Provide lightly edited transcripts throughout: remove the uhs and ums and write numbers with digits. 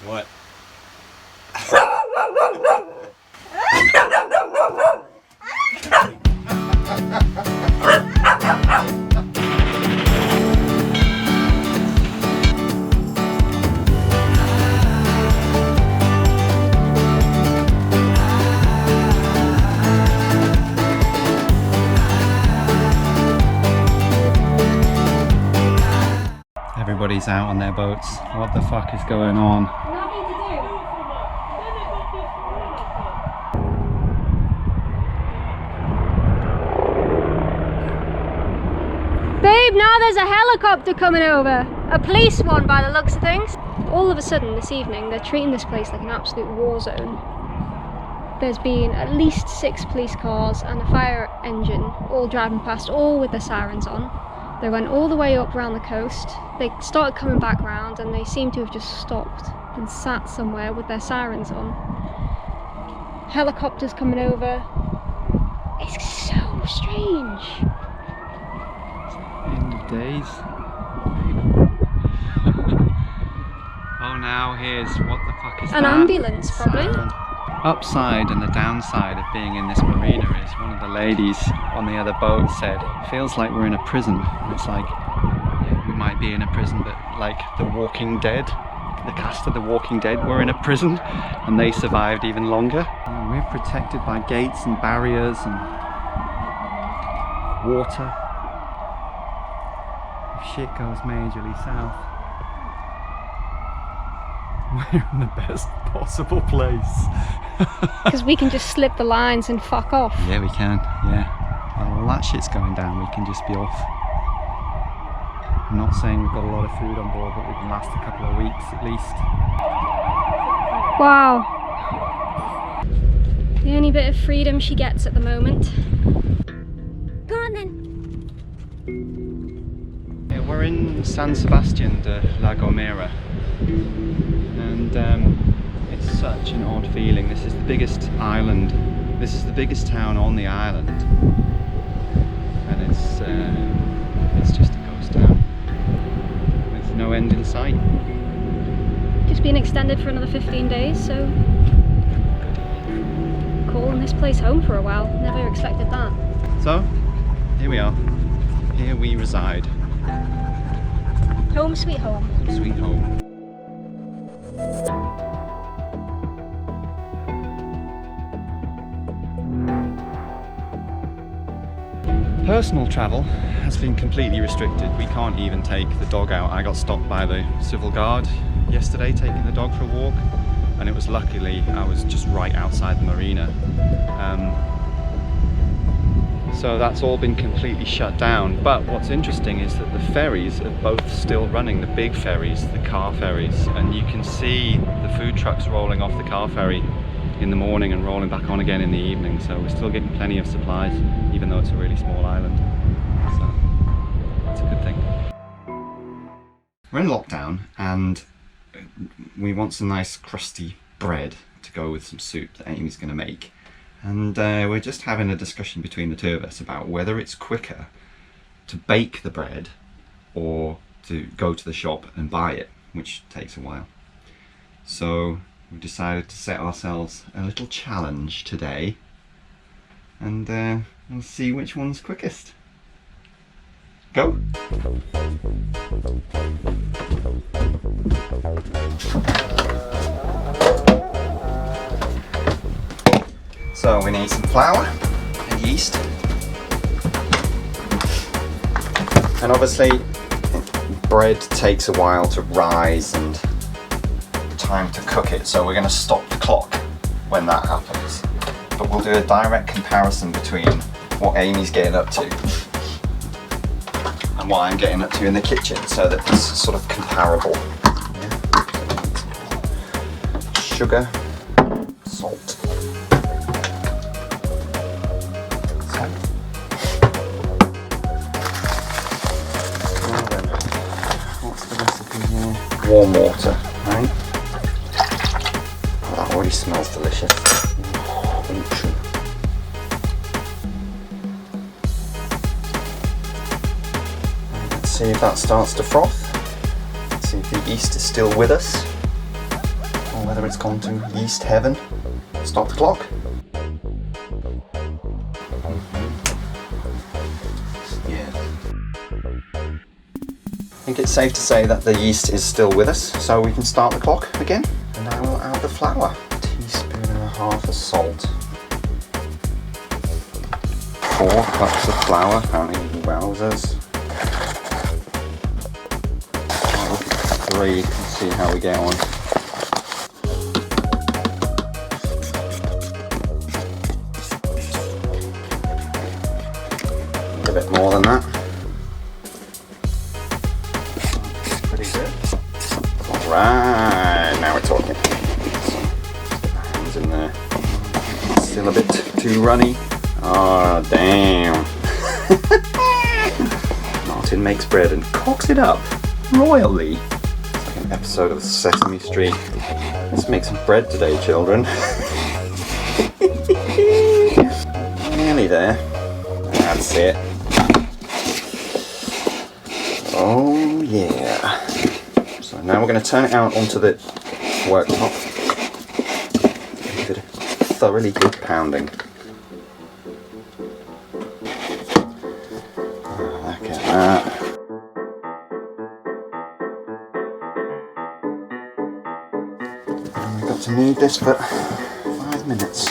What? Everybody's out on their boats. What the fuck is going on? Babe, now there's a helicopter coming over. A police one by the looks of things. All of a sudden this evening they're treating this place like an absolute war zone. There's been at least 6 police cars and a fire engine all driving past, all with their sirens on. They went all the way up around the coast. They started coming back round and they seem to have just stopped and sat somewhere with their sirens on. Helicopters coming over. It's so strange. End of days. Oh, now here's what the fuck is An that? ambulance, probably. Siren. Upside and the downside of being in this marina is one of the ladies on the other boat said, feels like we're in a prison. And it's like, yeah, we might be in a prison, but like The Walking Dead, the cast of The Walking Dead were in a prison and they survived even longer. And we're protected by gates and barriers and water. If shit goes majorly south, we're in the best possible place. Because we can just slip the lines and fuck off. Yeah, we can, yeah. While all that shit's going down, we can just be off. I'm not saying we've got a lot of food on board, but we can last a couple of weeks at least. Wow. The only bit of freedom she gets at the moment. Go on then. Yeah, we're in San Sebastian de La Gomera. And it's such an odd feeling. This is the biggest island. This is the biggest town on the island, and it's just a ghost town with no end in sight. Just been extended for another 15 days, so calling this place home for a while. Never expected that. So here we are. Here we reside. Home sweet home. Sweet home. Personal travel has been completely restricted. We can't even take the dog out. I got stopped by the civil guard yesterday taking the dog for a walk, and it was luckily I was just right outside the marina. So that's all been completely shut down. But what's interesting is that the ferries are both still running, the big ferries, the car ferries, and you can see the food trucks rolling off the car ferry in the morning and rolling back on again in the evening. So we're still getting plenty of supplies, even though it's a really small island. So that's a good thing. We're in lockdown and we want some nice crusty bread to go with some soup that Amy's going to make. And we're just having a discussion between the two of us about whether it's quicker to bake the bread or to go to the shop and buy it, which takes a while. So we decided to set ourselves a little challenge today, and we'll see which one's quickest. Go! So we need some flour and yeast, and obviously bread takes a while to rise and time to cook it, so we're going to stop the clock when that happens. But we'll do a direct comparison between what Amy's getting up to and what I'm getting up to in the kitchen, so that it's sort of comparable. Yeah. Sugar, salt. Warm water, right? Oh, that already smells delicious. see if that starts to froth. Let's see if the yeast is still with us, or whether it's gone to yeast heaven. Stop the clock. Yeah. I think it's safe to say that the yeast is still with us, so we can start the clock again. And I will add the flour. A teaspoon and a half of salt. 4 cups of flour, apparently wowzers. 3, let's see how we get on. A bit more than that. Pretty good. Alright, now we're talking. Hands in there. Still a bit too runny. Oh, damn. Martin makes bread and cooks it up royally. It's like an episode of Sesame Street. Let's make some bread today, children. Nearly there. That's it. Oh, yeah. So now we're going to turn it out onto the worktop. Give it a thoroughly good pounding. And we've got to knead this for 5 minutes.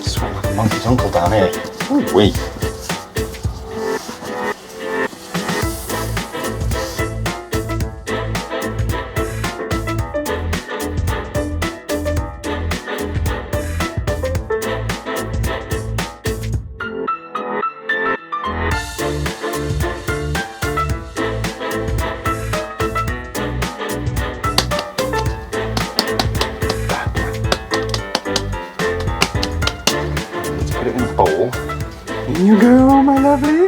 Sweat like a monkey's uncle down here. Ooh-wee. Put it in a bowl. In you go, my lovely.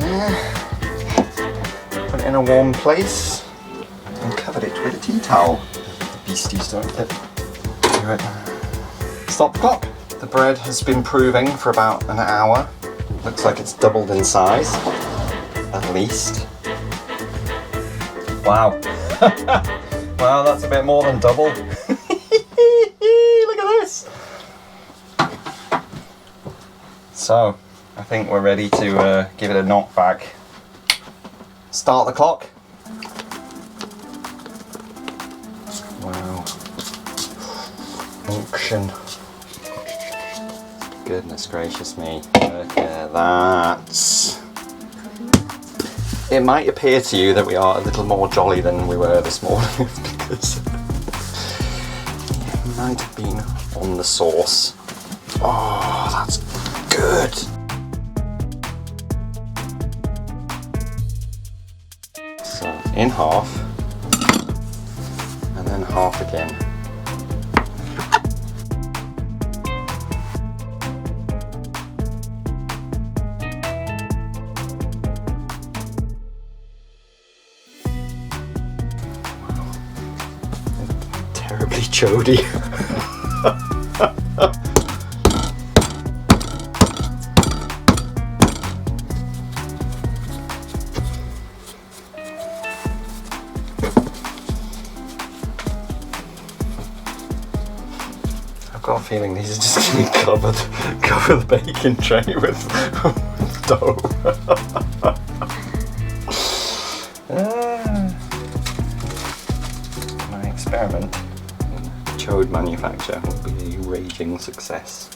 There. Put it in a warm place and covered it with a tea towel. The beasties don't get do it. Stop the clock. The bread has been proving for about an hour. Looks like it's doubled in size, at least. Wow. Wow, that's a bit more than double. Look at this. So, I think we're ready to give it a knockback. Start the clock. Wow. Unction. Goodness gracious me. Look at that. It might appear to you that we are a little more jolly than we were this morning because it might have been on the sauce. Oh, that's good. So in half and then half again. Terribly chody. I've got a feeling these are just going to cover the baking tray with dough. My experiment in chode manufacture will be a raging success.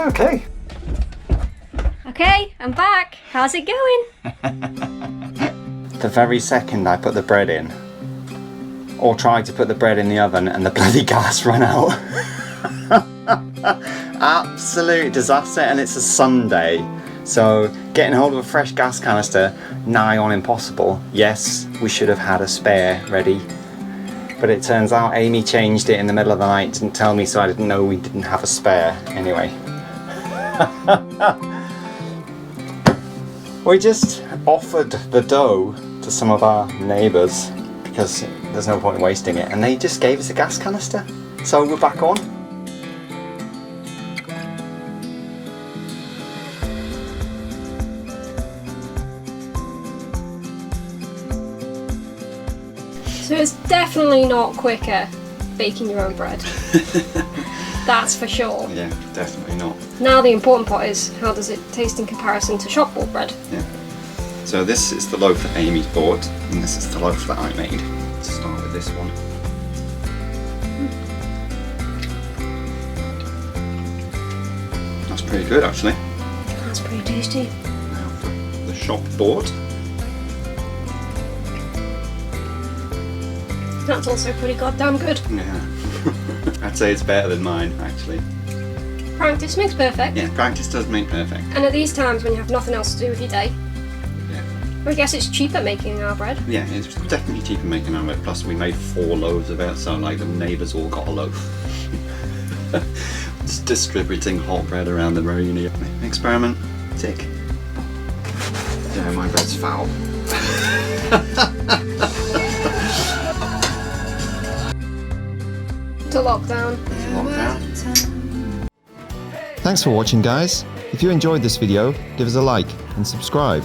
Okay. Okay, I'm back. How's it going? The very second I put the bread in, or tried to put the bread in the oven, and the bloody gas ran out. Absolute disaster, and it's a Sunday, so getting hold of a fresh gas canister, nigh on impossible. Yes, we should have had a spare ready. But it turns out Amy changed it in the middle of the night, didn't tell me, so I didn't know we didn't have a spare. Anyway. We just offered the dough to some of our neighbours because there's no point in wasting it, and they just gave us a gas canister. So we're back on. So it's definitely not quicker baking your own bread. That's for sure. Yeah, definitely not. Now the important part is, how does it taste in comparison to shop bought bread? Yeah. So this is the loaf that Amy bought, and this is the loaf that I made. Let's start with this one. That's pretty good, actually. That's pretty tasty. Now for the shop bought. That's also pretty goddamn good. Yeah. I'd say it's better than mine, actually. Practice makes perfect. Yeah, practice does make perfect. And at these times when you have nothing else to do with your day, Yeah. I guess it's cheaper making our bread. Yeah, it's definitely cheaper making our bread. Plus, we made 4 loaves of it, so like the neighbours all got a loaf. Just distributing hot bread around the marina. Experiment, tick. Yeah, my bread's foul. To lockdown. Thanks for watching, guys. If you enjoyed this video, give us a like and subscribe.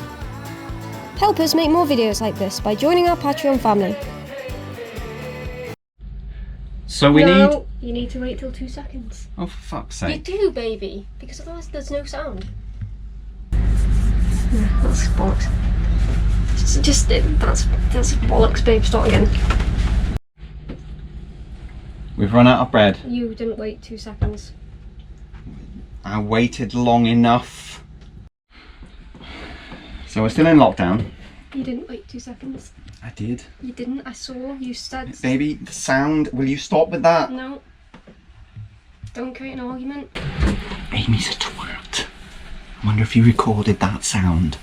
Help us make more videos like this by joining our Patreon family. So we need... you need to wait till 2 seconds. Oh, for fuck's You sake. do, baby, because otherwise there's no sound. Yeah, that's bollocks. That's bollocks, babe. Start again. We've run out of bread. You didn't wait 2 seconds. I waited long enough. So we're still in lockdown. You didn't wait 2 seconds. I did. You didn't. I saw. You said. Baby, the sound. Will you stop with that? No. Don't create an argument. Amy's a twat. I wonder if you recorded that sound.